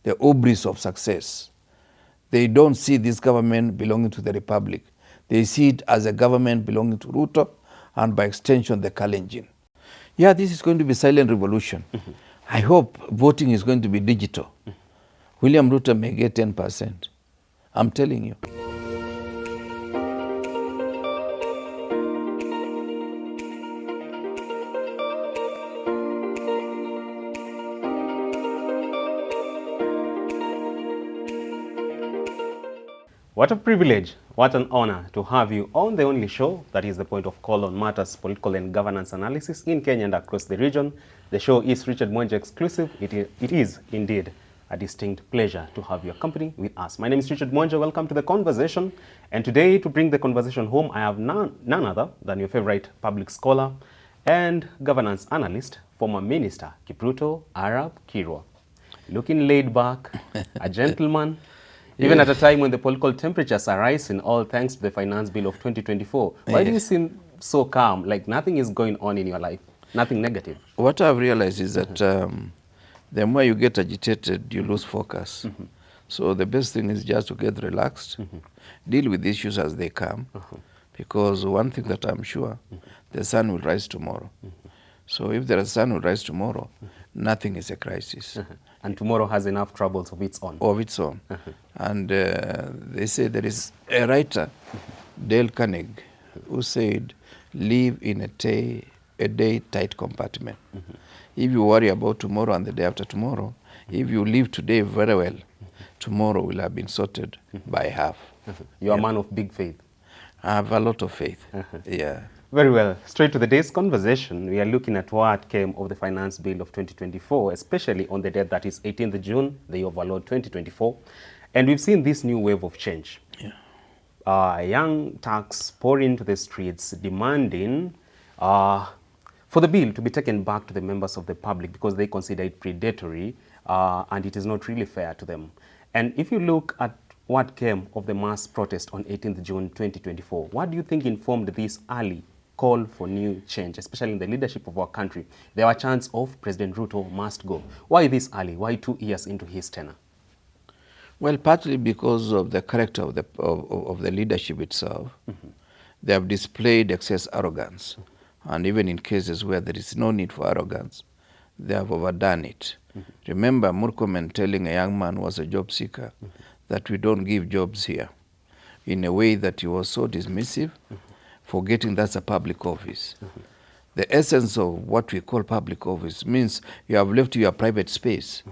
the hubris of success. They don't see this government belonging to the Republic. They see it as a government belonging to Ruto and by extension the Kalenjin. Yeah, this is going to be silent revolution. I hope voting is going to be digital. William Ruto may get 10%. I'm telling you. What a privilege, what an honor to have you on the only show that is the point of call on matters political and governance analysis in Kenya and across the region. The show is Richard Mwangi exclusive. It is indeed a distinct pleasure to have your company with us. My name is Richard Mwangi. Welcome to the conversation. And today, to bring the conversation home, I have none other than your favorite public scholar and governance analyst, former Minister Kipruto Arab Kirwa. Looking laid back, a gentleman, even at a time when the political temperatures are rising, all thanks to the finance bill of 2024. Why do you seem so calm, like nothing is going on in your life, nothing negative? What I've realized is that the more you get agitated, you lose focus. So the best thing is just to get relaxed, deal with issues as they come, because one thing that I'm sure, the sun will rise tomorrow. So if the sun will rise tomorrow, nothing is a crisis. And tomorrow has enough troubles of its own. Of its own. And they say there is a writer, Dale Carnegie, who said, live in a day tight compartment. If you worry about tomorrow and the day after tomorrow, if you live today very well, tomorrow will have been sorted by half. You're a man of big faith. I have a lot of faith. Yeah. Very well. Straight to the day's conversation, we are looking at what came of the finance bill of 2024, especially on the date that is 18th June, the year of our Lord 2024. And we've seen this new wave of change. Young Turks pour into the streets demanding for the bill to be taken back to the members of the public because they consider it predatory and it is not really fair to them. And if you look at what came of the mass protest on 18th June 2024, what do you think informed this early call for new change, especially in the leadership of our country? There were chants of President Ruto must go. Why this early? Why 2 years into his tenure? Well, partly because of the character of the leadership itself. They have displayed excess arrogance. And even in cases where there is no need for arrogance, they have overdone it. Remember Murkomen telling a young man who was a job seeker that we don't give jobs here, in a way that he was so dismissive, forgetting that's a public office. The essence of what we call public office means you have left your private space.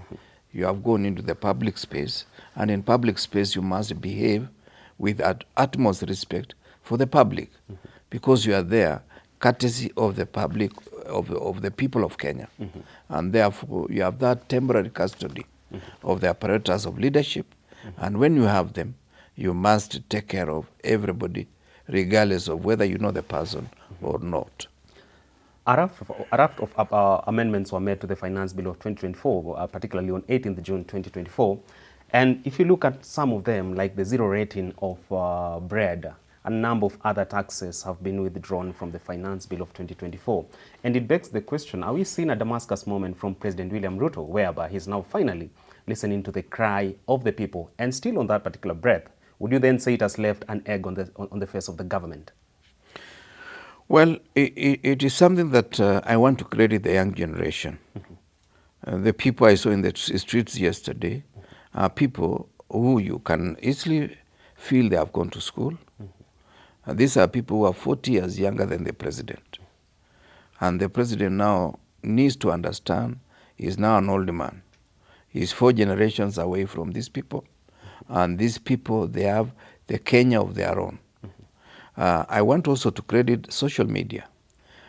You have gone into the public space, and in public space you must behave with utmost respect for the public, because you are there courtesy of the public, of the people of Kenya. And therefore you have that temporary custody of the apparatus of leadership, and when you have them, you must take care of everybody, regardless of whether you know the person or not. A raft of amendments were made to the finance bill of 2024, particularly on 18th June 2024. And if you look at some of them, like the zero rating of bread, a number of other taxes have been withdrawn from the finance bill of 2024. And it begs the question, are we seeing a Damascus moment from President William Ruto, whereby he's now finally listening to the cry of the people? And still on that particular breath, would you then say it has left an egg on the face of the government? Well, it is something that I want to credit the young generation. The people I saw in the streets yesterday are people who you can easily feel they have gone to school. These are people who are 40 years younger than the president. And the president now needs to understand he is now an old man. He is 4 generations away from these people. And these people, they have the Kenya of their own. I want also to credit social media.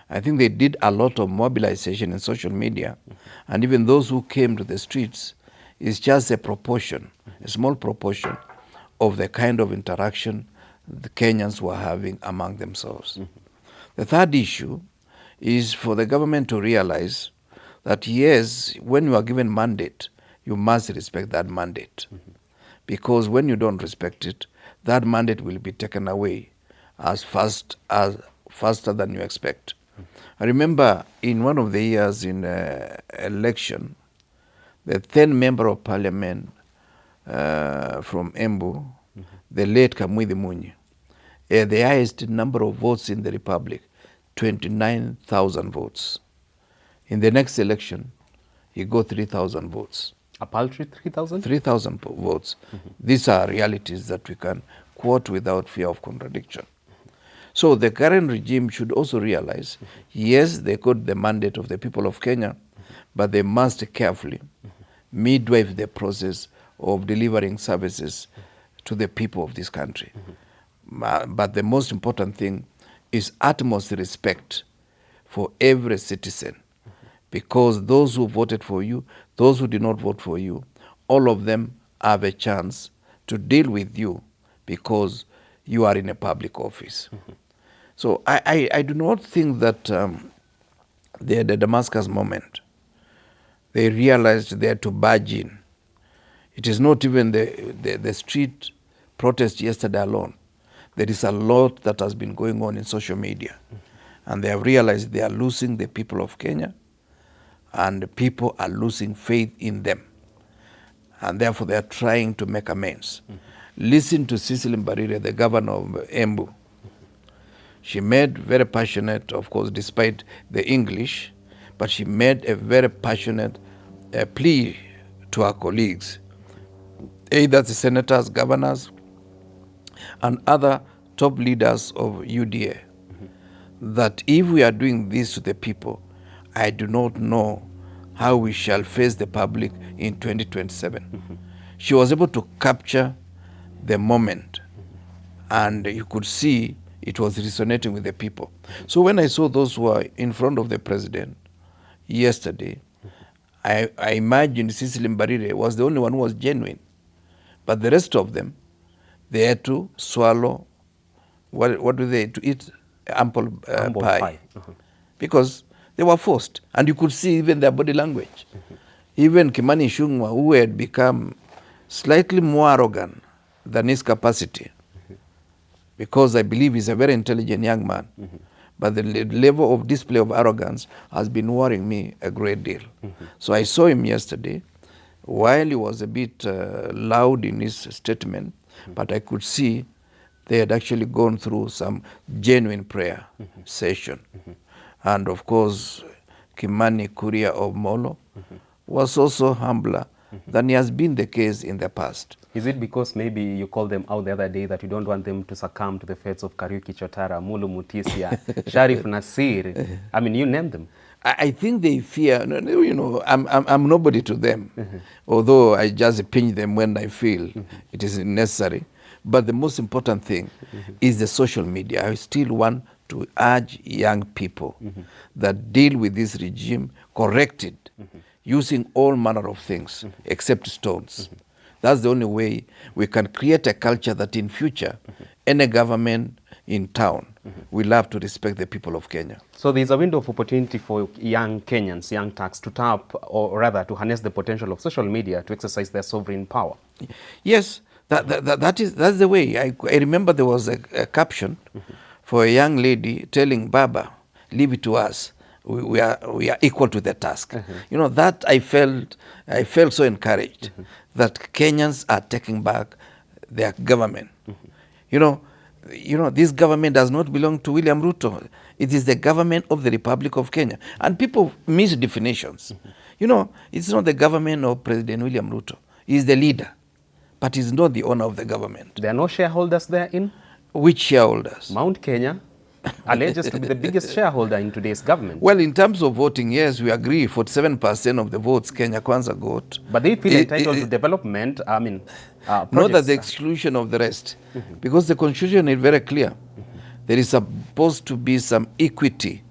I think they did a lot of mobilization in social media. And even those who came to the streets is just a proportion, a small proportion of the kind of interaction the Kenyans were having among themselves. The third issue is for the government to realize that yes, when you are given mandate, you must respect that mandate. Because when you don't respect it, that mandate will be taken away faster than you expect. I remember in one of the years in election, the then member of parliament from Embu, the late Kamwithi Munyi, the highest number of votes in the Republic, 29,000 votes. In the next election, he got 3,000 votes. A paltry 3,000? 3,000 votes. These are realities that we can quote without fear of contradiction. So the current regime should also realize, yes, they got the mandate of the people of Kenya, but they must carefully midwife the process of delivering services to the people of this country. But the most important thing is utmost respect for every citizen, because those who voted for you, those who did not vote for you, all of them have a chance to deal with you because you are in a public office. So I do not think that the Damascus moment, they realized they had to barge in. It is not even the street protest yesterday alone. There is a lot that has been going on in social media. And they have realized they are losing the people of Kenya, and the people are losing faith in them. And therefore they are trying to make amends. Listen to Cecily Mbarire, the governor of Embu. She made very passionate, of course, despite the English, but she made a very passionate plea to her colleagues, either the senators, governors, and other top leaders of UDA, that if we are doing this to the people, I do not know how we shall face the public in 2027. She was able to capture the moment, and you could see it was resonating with the people. So when I saw those who were in front of the president yesterday, I imagined Cecily Mbarire was the only one who was genuine. But the rest of them, they had to swallow, what do they, to eat ample pie. Because they were forced. And you could see even their body language. Even Kimani Ichung'wah, who had become slightly more arrogant than his capacity, because I believe he's a very intelligent young man. But the level of display of arrogance has been worrying me a great deal. So I saw him yesterday, while he was a bit loud in his statement, but I could see they had actually gone through some genuine prayer session. And of course, Kimani Kuria of Molo was also humbler than he has been the case in the past. Is it because maybe you called them out the other day that you don't want them to succumb to the fates of Kariuki Chotara, Mulu Mutisia, Sharif Nasir? I mean, you named them. I think they fear, you know, I'm nobody to them, although I just pinch them when I feel it is necessary. But the most important thing is the social media. I still want to urge young people that deal with this regime, correct it, using all manner of things except stones. That's the only way we can create a culture that in future, any government in town will have to respect the people of Kenya. So there's a window of opportunity for young Kenyans, young Turks, to tap, or rather to harness the potential of social media to exercise their sovereign power. Yes, that's the way. I remember there was a caption for a young lady telling Baba, leave it to us. We are equal to the task. You know, that I felt so encouraged that Kenyans are taking back their government. You know, this government does not belong to William Ruto. It is the government of the Republic of Kenya. And people miss definitions. You know, it's not the government of President William Ruto. He is the leader, but he's not the owner of the government. There are no shareholders therein? Which shareholders? Mount Kenya alleges to be the biggest shareholder in today's government. Well, in terms of voting, yes, we agree. 47% of the votes Kenya Kwanza got. But they feel entitled to development, I mean, not at the exclusion of the rest. Because the constitution is very clear. There is supposed to be some equity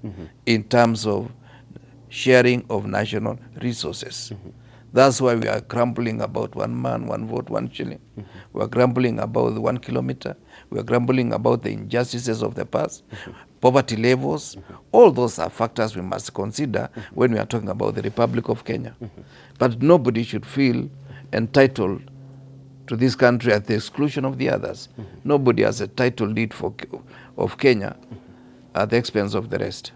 in terms of sharing of national resources. That's why we are grumbling about one man, one vote, one shilling. We are grumbling about the 1 kilometer. We are grumbling about the injustices of the past, poverty levels. All those are factors we must consider when we are talking about the Republic of Kenya. But nobody should feel entitled to this country at the exclusion of the others. Nobody has a title deed of Kenya at the expense of the rest.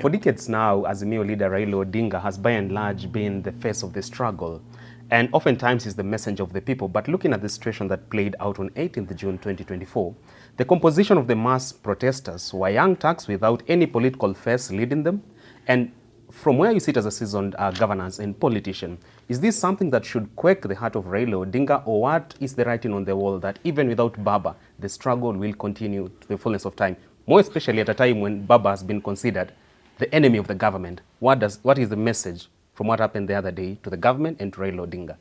For decades now, Azimio leader Raila Odinga has by and large been the face of the struggle. and oftentimes is the messenger of the people. But looking at the situation that played out on 18th June 2024, the composition of the mass protesters were young thugs without any political face leading them. And from where you sit as a seasoned governance and politician, is this something that should quake the heart of Raila Odinga, or what is the writing on the wall that even without Baba, the struggle will continue to the fullness of time? More especially at a time when Baba has been considered the enemy of the government. What is the message from what happened the other day to the government and to Raila Odinga?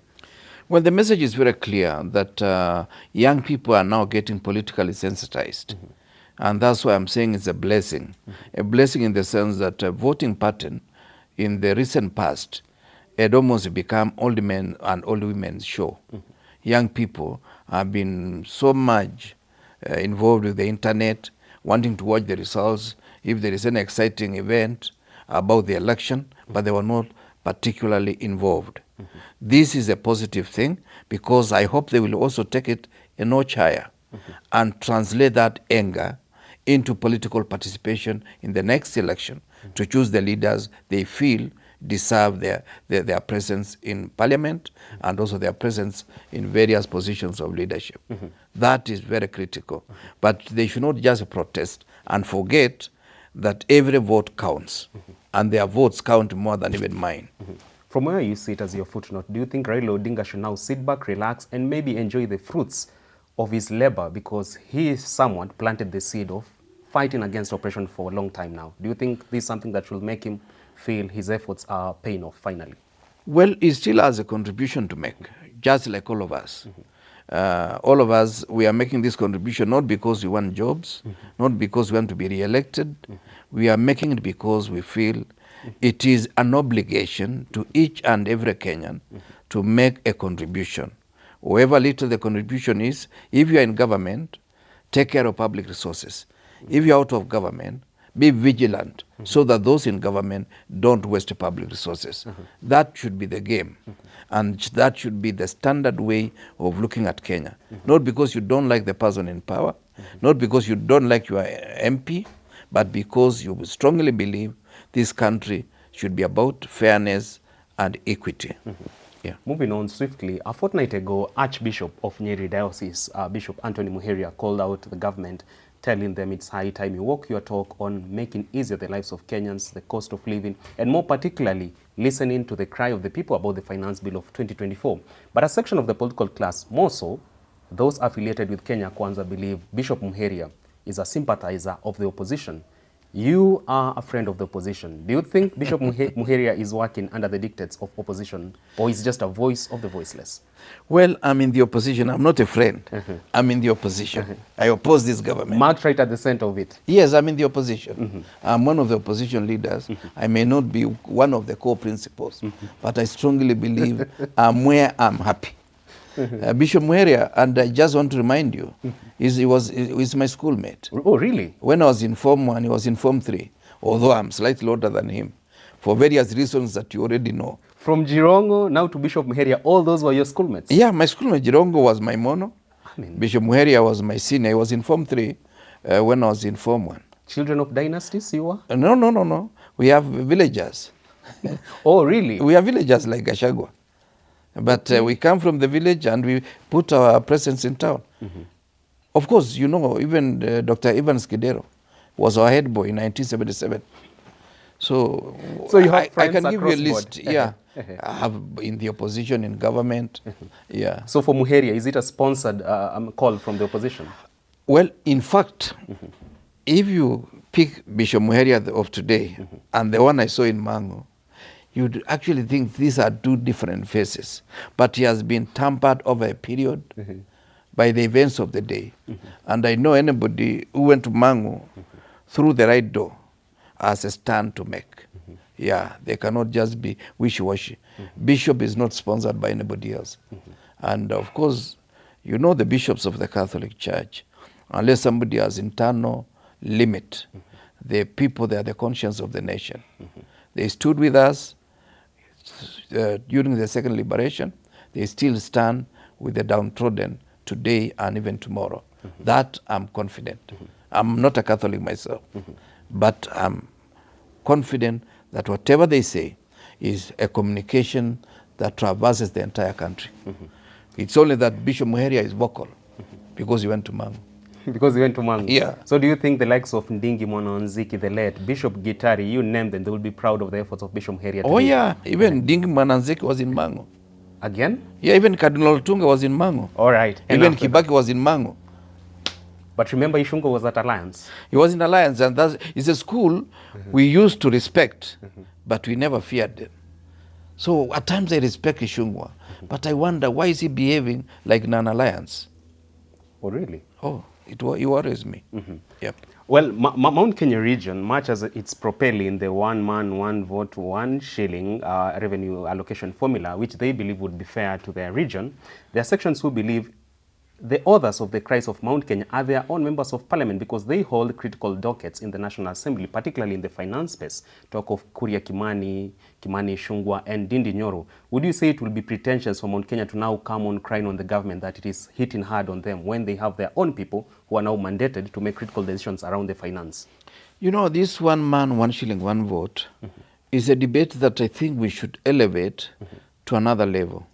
Well, the message is very clear that young people are now getting politically sensitized. And that's why I'm saying it's a blessing. A blessing in the sense that a voting pattern in the recent past had almost become old men and old women's show. Young people have been so much involved with the internet, wanting to watch the results, if there is an exciting event about the election, but they were not particularly involved. This is a positive thing, because I hope they will also take it a notch higher and translate that anger into political participation in the next election to choose the leaders they feel deserve their presence in parliament and also their presence in various positions of leadership. That is very critical. But they should not just protest and forget that every vote counts, and their votes count more than even mine. From where you sit as your footnote, do you think Raila Odinga should now sit back, relax, and maybe enjoy the fruits of his labor, because he is someone planted the seed of fighting against oppression for a long time now? Do you think this is something that will make him feel his efforts are paying off finally? Well, he still has a contribution to make, just like all of us. All of us, we are making this contribution not because we want jobs, not because we want to be re-elected. We are making it because we feel it is an obligation to each and every Kenyan to make a contribution. However little the contribution is, if you are in government, take care of public resources. If you are out of government, be vigilant so that those in government don't waste public resources. That should be the game. And that should be the standard way of looking at Kenya. Not because you don't like the person in power, not because you don't like your MP, but because you strongly believe this country should be about fairness and equity. Yeah. Moving on swiftly, a fortnight ago, Archbishop of Nyeri Diocese, Bishop Anthony Muheria, called out the government, telling them it's high time you walk your talk on making easier the lives of Kenyans, the cost of living, and more particularly, listening to the cry of the people about the finance bill of 2024. But a section of the political class, more so, those affiliated with Kenya Kwanza, believe Bishop Muheria is a sympathizer of the opposition. You are a friend of the opposition. Do you think Bishop Muheria is working under the dictates of opposition, or is just a voice of the voiceless? Well, I'm in the opposition. I'm not a friend. I'm in the opposition. I oppose this government. Marked right at the center of it. Yes, I'm in the opposition. I'm one of the opposition leaders. I may not be one of the core principals, but I strongly believe I'm where I'm happy. Bishop Muheria, and I just want to remind you, he's my schoolmate. Oh, really? When I was in Form 1, he was in Form 3, although I'm slightly older than him, for various reasons that you already know. From Jirongo now to Bishop Muheria, all those were your schoolmates? Yeah, my schoolmate Jirongo was my mono. Bishop Muheria was my senior. He was in Form 3 when I was in Form 1. Children of dynasties, you were? No. We have villagers. Oh, really? We are villagers like Gachagua. But we come from the village and we put our presence in town. Of course, you know, even Dr. Evans Kidero was our head boy in 1977. So you have I can friends give you a across list. board. Yeah, I have in the opposition, in government. Yeah. So for Muheria, is it a sponsored call from the opposition? Well, in fact, if you pick Bishop Muheria of today and the one I saw in Mango, you'd actually think these are two different faces. But he has been tampered over a period by the events of the day. And I know anybody who went to Mango through the right door has a stand to make. Yeah, they cannot just be wishy-washy. Bishop is not sponsored by anybody else. And of course, you know the bishops of the Catholic Church, unless somebody has internal limit, the people, they are the conscience of the nation. They stood with us during the second liberation. They still stand with the downtrodden today and even tomorrow. That I'm confident. I'm not a Catholic myself, but I'm confident that whatever they say is a communication that traverses the entire country. It's only that Bishop Muheria is vocal because he went to Mangu. Because he went to Mangu. Yeah. So do you think the likes of Ndingi Mwananziki, the late Bishop Gitari, you name them, they will be proud of the efforts of Bishop Muheria today? Oh yeah, even Ndingi Mwananziki was in Mangu. Again? Yeah, even Cardinal Tunga was in Mangu. All right. Even Kibaki was in Mangu. But remember, Ishungo was at Alliance. He was in Alliance, and it's a school we used to respect, but we never feared them. So at times I respect Ishungwa, but I wonder why is he behaving like non-alliance? Oh, really? Oh, he worries me. Yep. Well, Mount Kenya region, much as it's propelling the one man, one vote, one shilling revenue allocation formula, which they believe would be fair to their region, there are sections who believe the authors of the cries of Mount Kenya are their own members of parliament because they hold critical dockets in the National Assembly, particularly in the finance space. Talk of Kuria Kimani, Kimani Ichung'wah, and Ndindi Nyoro. Would you say it will be pretentious for Mount Kenya to now come on crying on the government that it is hitting hard on them when they have their own people who are now mandated to make critical decisions around the finance? You know, this one man, one shilling, one vote is a debate that I think we should elevate to another level.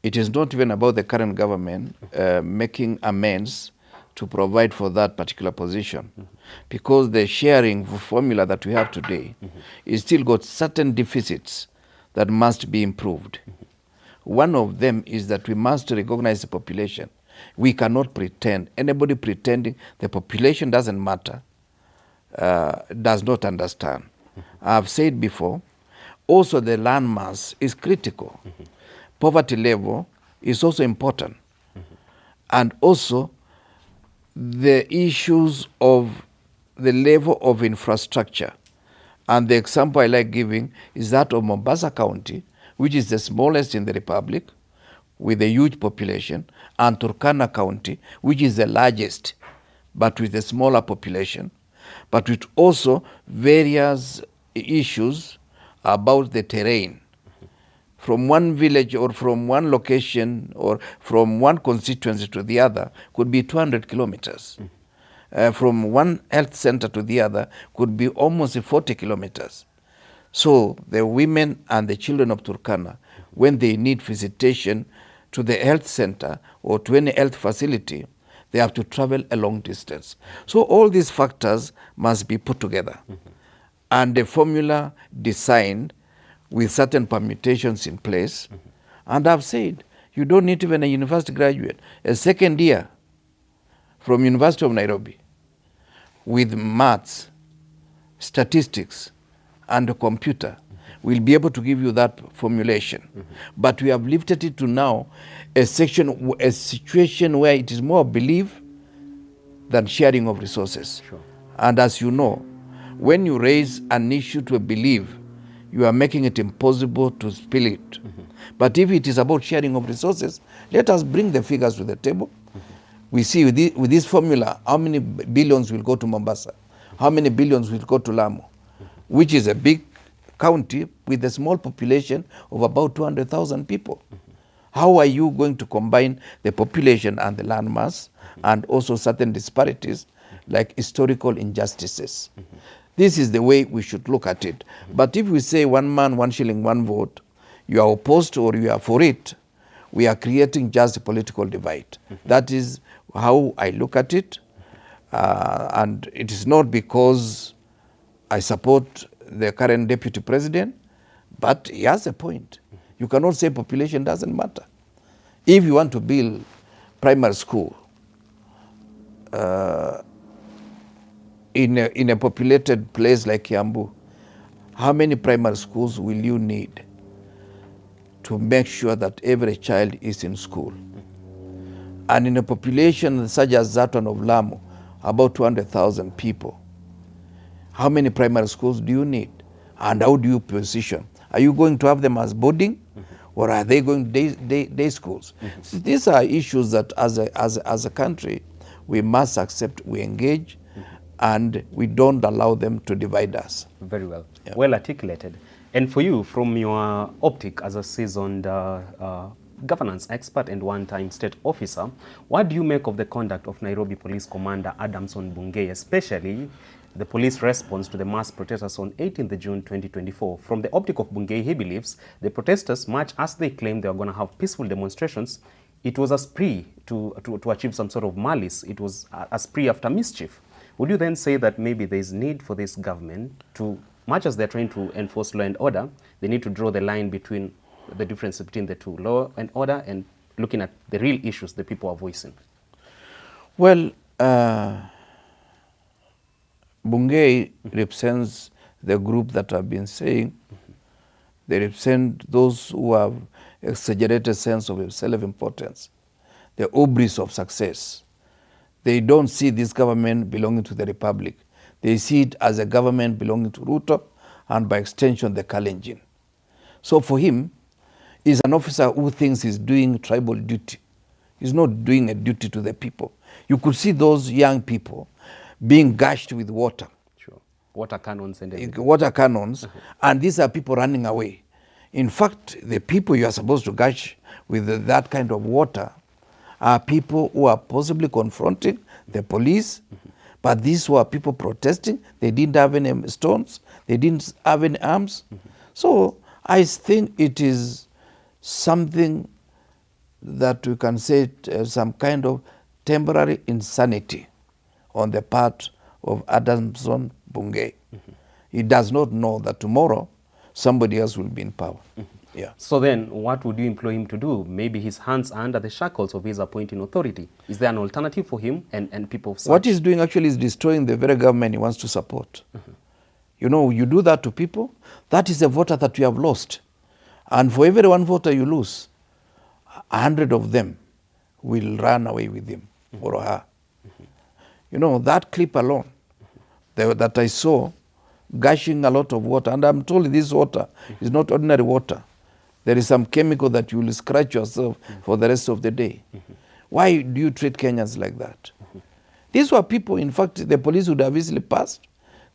It is not even about the current government making amends to provide for that particular position, because the sharing formula that we have today is still got certain deficits that must be improved. One of them is that we must recognize the population. We cannot pretend. Anybody pretending the population doesn't matter does not understand. I've said before, also the land mass is critical. Poverty level is also important. And also the issues of the level of infrastructure. And the example I like giving is that of Mombasa County, which is the smallest in the Republic with a huge population, and Turkana County, which is the largest but with a smaller population, but with also various issues about the terrain. From one village or from one location or from one constituency to the other could be 200 kilometers. From one health center to the other could be almost 40 kilometers. So the women and the children of Turkana, when they need visitation to the health center or to any health facility, they have to travel a long distance. So all these factors must be put together and a formula designed with certain permutations in place. And I've said, you don't need even a university graduate. A second year from University of Nairobi with maths, statistics, and a computer will be able to give you that formulation. But we have lifted it to now a situation where it is more belief than sharing of resources. Sure. And as you know, when you raise an issue to a belief, you are making it impossible to spill it. But if it is about sharing of resources, let us bring the figures to the table. We see with this formula, how many billions will go to Mombasa, how many billions will go to Lamu, which is a big county with a small population of about 200,000 people. How are you going to combine the population and the land mass and also certain disparities like historical injustices? This is the way we should look at it. But if we say one man, one shilling, one vote, you are opposed or you are for it, we are creating just a political divide. That is how I look at it. And it is not because I support the current deputy president, but he has a point. You cannot say population doesn't matter. If you want to build primary school in a populated place like Kiambu, how many primary schools will you need to make sure that every child is in school? And in a population such as that one of Lamu, about 200,000 people, how many primary schools do you need? And how do you position? Are you going to have them as boarding? Or are they going day schools? So these are issues that as a country, we must accept, we engage, and we don't allow them to divide us. Very well. Yeah. Well articulated. And for you, from your optic as a seasoned governance expert and one-time state officer, what do you make of the conduct of Nairobi Police Commander Adamson Bungei, especially the police response to the mass protesters on 18th June 2024. From the optic of Bungei, he believes the protesters, much as they claim they are going to have peaceful demonstrations, it was a spree to achieve some sort of malice. It was a spree after mischief. Would you then say that maybe there is need for this government to, much as they're trying to enforce law and order, they need to draw the line between the difference between the two, law and order, and looking at the real issues the people are voicing? Well, Bungei represents the group that I've been saying. They represent those who have exaggerated sense of self-importance, the hubris of success. They don't see this government belonging to the Republic. They see it as a government belonging to Ruto and by extension the Kalenjin. So for him, he's an officer who thinks he's doing tribal duty. He's not doing a duty to the people. You could see those young people being gashed with water. Sure. Water cannons and everything. Water cannons, and these are people running away. In fact, the people you are supposed to gash with that kind of water are people who are possibly confronting the police, but these were people protesting. They didn't have any stones. They didn't have any arms. So I think it is something that we can say some kind of temporary insanity on the part of Adamson Bungei. He does not know that tomorrow somebody else will be in power. Yeah. So then, what would you employ him to do? Maybe his hands are under the shackles of his appointing authority. Is there an alternative for him and people of such? What he's doing actually is destroying the very government he wants to support. You know, you do that to people, that is a voter that you have lost. And for every one voter you lose, 100 of them will run away with him or her. You know, that clip alone that I saw, gushing a lot of water, and I'm told this water is not ordinary water. There is some chemical that you will scratch yourself for the rest of the day. Why do you treat Kenyans like that? These were people, in fact, the police would have easily passed.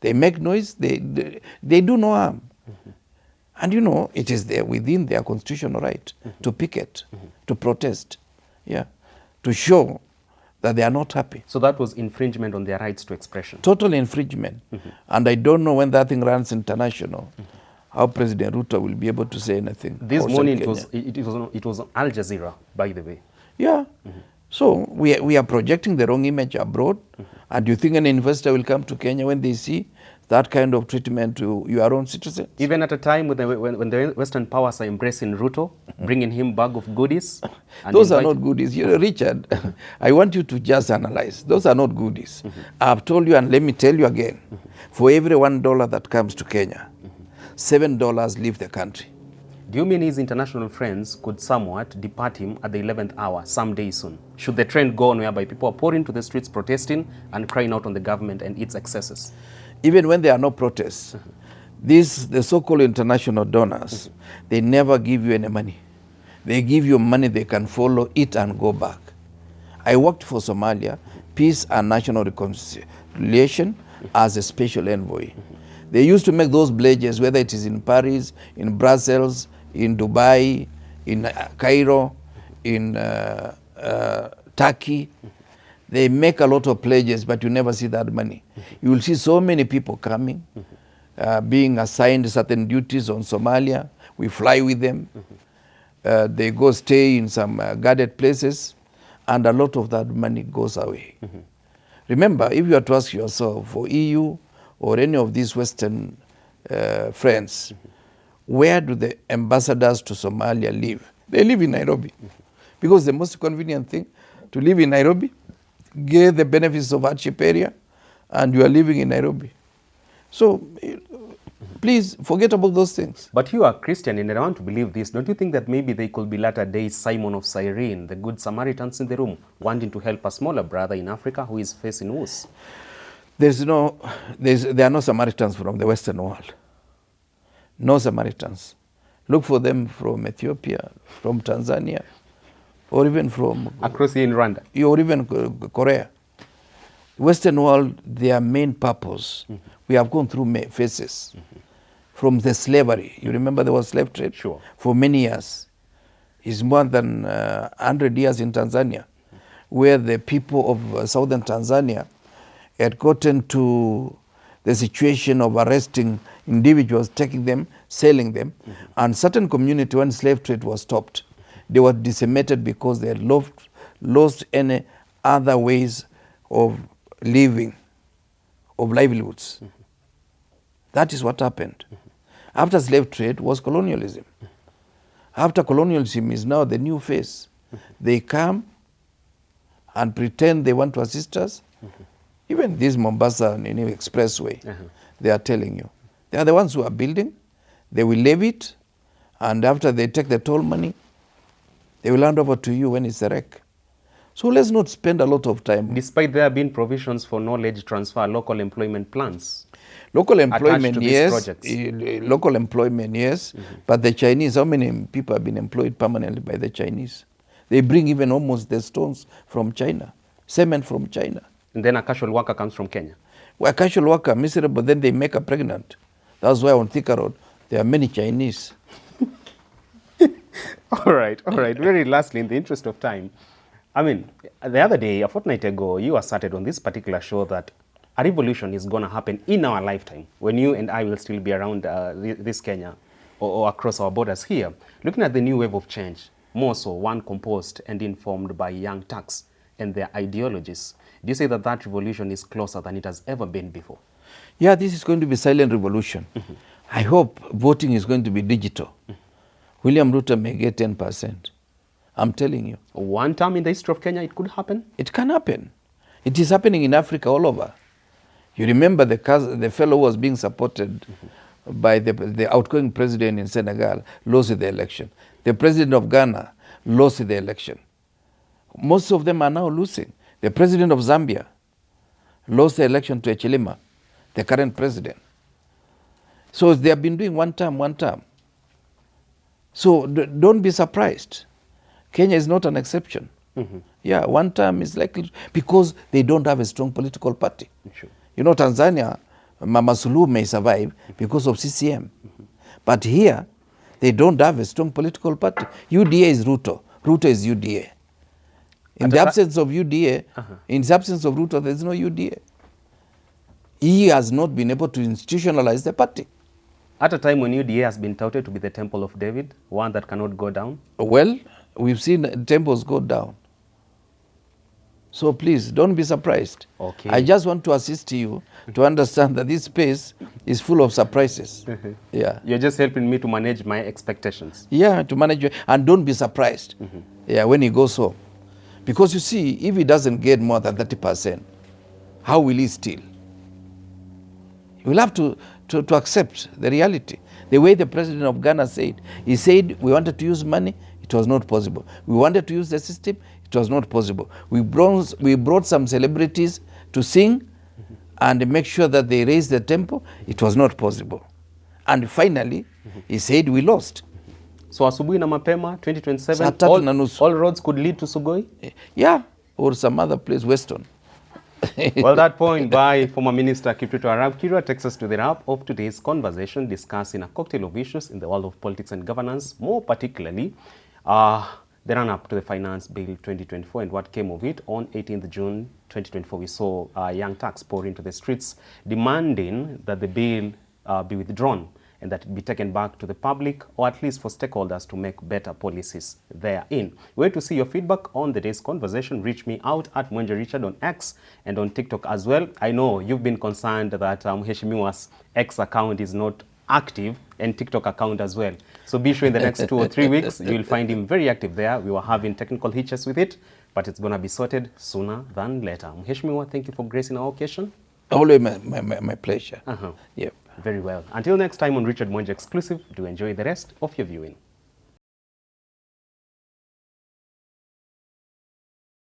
They make noise, they do no harm. And you know, it is there within their constitutional right to picket, to protest, yeah, to show that they are not happy. So that was infringement on their rights to expression. Total infringement. And I don't know when that thing runs international, how President Ruto will be able to say anything. This morning it was on Al Jazeera, by the way. Yeah. So we are projecting the wrong image abroad. And do you think an investor will come to Kenya when they see that kind of treatment to your own citizens? Even at a time when the Western powers are embracing Ruto, bringing him bag of goodies. Those are not goodies. You know, Richard, I want you to just analyze. Those are not goodies. I've told you, and let me tell you again, for every $1 that comes to Kenya, $7 leave the country. Do you mean his international friends could somewhat depart him at the 11th hour someday soon? Should the trend go on whereby people are pouring to the streets protesting and crying out on the government and its excesses? Even when there are no protests, the so-called international donors, they never give you any money. They give you money they can follow it and go back. I worked for Somalia, Peace and National Reconciliation, as a special envoy. They used to make those pledges, whether it is in Paris, in Brussels, in Dubai, in Cairo, in Turkey. They make a lot of pledges, but you never see that money. You will see so many people coming, being assigned certain duties on Somalia. We fly with them. They go stay in some guarded places, and a lot of that money goes away. Remember, if you are to ask yourself, for EU or any of these Western friends, where do the ambassadors to Somalia live? They live in Nairobi. Because the most convenient thing to live in Nairobi, get the benefits of hardship area, and you are living in Nairobi. So please forget about those things. But you are Christian, and I want to believe this. Don't you think that maybe they could be latter days Simon of Cyrene, the good Samaritans in the room, wanting to help a smaller brother in Africa who is facing woes? There are no Samaritans from the Western world. No Samaritans. Look for them from Ethiopia, from Tanzania, or even from... across here in Rwanda. Or even Korea. Western world, their main purpose, we have gone through phases. From the slavery, you remember there was slave trade? Sure. For many years. It's more than 100 years in Tanzania, where the people of southern Tanzania had gotten to the situation of arresting individuals, taking them, selling them, and certain community when slave trade was stopped, they were decimated because they had lost any other ways of living, of livelihoods. That is what happened. After slave trade was colonialism. After colonialism is now the new phase. They come and pretend they want to assist us. Even this Mombasa expressway, they are telling you. They are the ones who are building. They will levy it, and after they take the toll money, they will hand over to you when it's a wreck. So let's not spend a lot of time. Despite there being provisions for knowledge transfer, local employment plans. Local employment, yes. Local employment, yes. But the Chinese, how many people have been employed permanently by the Chinese? They bring even almost the stones from China, cement from China. And then a casual worker comes from Kenya. Well, a casual worker, miserable, then they make her pregnant. That's why on Thika Road, there are many Chinese. All right. Very lastly, in the interest of time, I mean, the other day, a fortnight ago, you asserted on this particular show that a revolution is going to happen in our lifetime, when you and I will still be around this Kenya or across our borders here. Looking at the new wave of change, more so one composed and informed by young Turks and their ideologies, do you say that that revolution is closer than it has ever been before? Yeah, this is going to be silent revolution. I hope voting is going to be digital. William Ruto may get 10%. I'm telling you. One time in the history of Kenya, it could happen? It can happen. It is happening in Africa all over. You remember the fellow who was being supported by the outgoing president in Senegal lost the election. The president of Ghana lost the election. Most of them are now losing. The president of Zambia lost the election to Echilima, the current president. So they have been doing one term. So don't be surprised. Kenya is not an exception. Yeah, one term is likely, because they don't have a strong political party. Sure. You know, Tanzania, Mama Suluhu may survive because of CCM. But here, they don't have a strong political party. UDA is Ruto. Ruto is UDA. In the absence of UDA, in the absence of Ruto, there is no UDA. He has not been able to institutionalize the party. At a time when UDA has been touted to be the temple of David, one that cannot go down? Well, we've seen temples go down. So please, don't be surprised. Okay. I just want to assist you to understand that this space is full of surprises. Yeah. You're just helping me to manage my expectations. Yeah, to manage it. And don't be surprised when he goes home. Because you see, if he doesn't get more than 30%, how will he steal? He will have to accept the reality. The way the president of Ghana said, he said, we wanted to use money, it was not possible. We wanted to use the system, it was not possible. We brought some celebrities to sing and make sure that they raised the tempo, it was not possible. And finally, he said, we lost. So asubuhi na mapema, 2027, all roads could lead to Sugoi? Yeah, or some other place, Weston. Well, that point by former Minister Kipruto Arab-Kirwa takes us to the wrap of today's conversation, discussing a cocktail of issues in the world of politics and governance, more particularly the run-up to the Finance Bill 2024 and what came of it. On 18th June 2024, we saw young Turks pour into the streets demanding that the bill be withdrawn and that it be taken back to the public, or at least for stakeholders to make better policies therein. Wait to see your feedback on the day's conversation. Reach me out at Mwenje Richard on X and on TikTok as well. I know you've been concerned that Mheshimiwa's X account is not active, and TikTok account as well. So be sure in the next 2 or 3 weeks, you'll find him very active there. We were having technical hitches with it, but it's going to be sorted sooner than later. Mheshimiwa, thank you for gracing our occasion. Always my pleasure. Yep. Very well. Until next time on Richard Mwenje Exclusive, do enjoy the rest of your viewing.